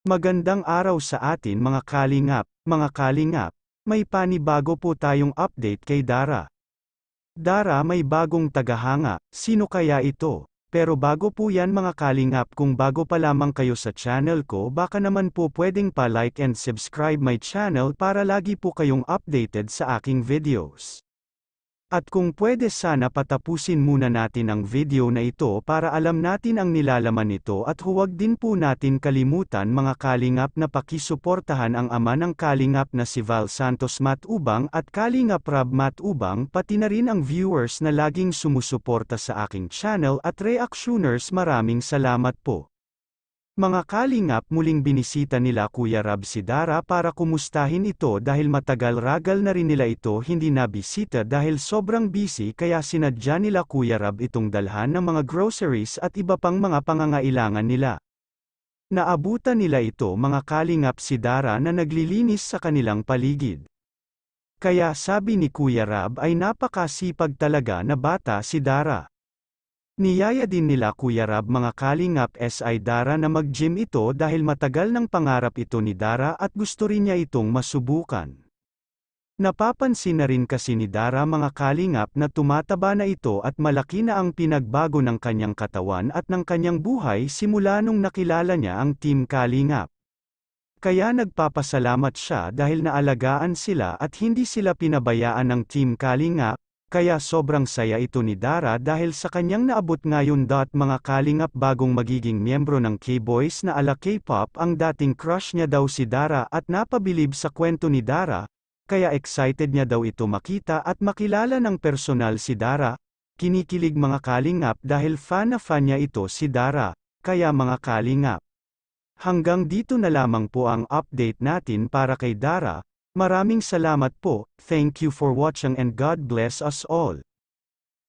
Magandang araw sa atin mga kalingap, may panibago po tayong update kay Dara. Dara may bagong tagahanga, sino kaya ito? Pero bago po yan mga kalingap, kung bago pa lamang kayo sa channel ko, baka naman po pwedeng pa-like and subscribe my channel para lagi po kayong updated sa aking videos. At kung pwede sana patapusin muna natin ang video na ito para alam natin ang nilalaman nito, at huwag din po natin kalimutan mga kalingap na pakisuportahan ang ama ng kalingap na si Val Santos Matubang at Kalingap Rab Matubang, pati na rin ang viewers na laging sumusuporta sa aking channel at reactioners, maraming salamat po. Mga kalingap, muling binisita nila Kuya Rab si Dara para kumustahin ito dahil matagal ragal na rin nila ito hindi nabisita dahil sobrang busy, kaya sinadya nila Kuya Rab itong dalhan ng mga groceries at iba pang mga pangangailangan nila. Naabutan nila ito mga kalingap si Dara na naglilinis sa kanilang paligid. Kaya sabi ni Kuya Rab ay napakasipag talaga na bata si Dara. Niyaya din nila Kuya Rab mga kalingap SI Dara na mag-gym ito dahil matagal ng pangarap ito ni Dara at gusto rin niya itong masubukan. Napapansin na rin kasi ni Dara mga kalingap na tumataba na ito at malaki na ang pinagbago ng kanyang katawan at ng kanyang buhay simula nung nakilala niya ang Team Kalingap. Kaya nagpapasalamat siya dahil naalagaan sila at hindi sila pinabayaan ng Team Kalingap. Kaya sobrang saya ito ni Dara dahil sa kanyang naabot ngayon. Mga kalingap, bagong magiging miyembro ng K-Boys na ala K-pop ang dating crush niya daw si Dara at napabilib sa kwento ni Dara, kaya excited niya daw ito makita at makilala ng personal si Dara. Kinikilig mga kalingap dahil fan na fan niya ito si Dara, kaya mga kalingap. Hanggang dito na lamang po ang update natin para kay Dara. Maraming salamat po, thank you for watching and God bless us all.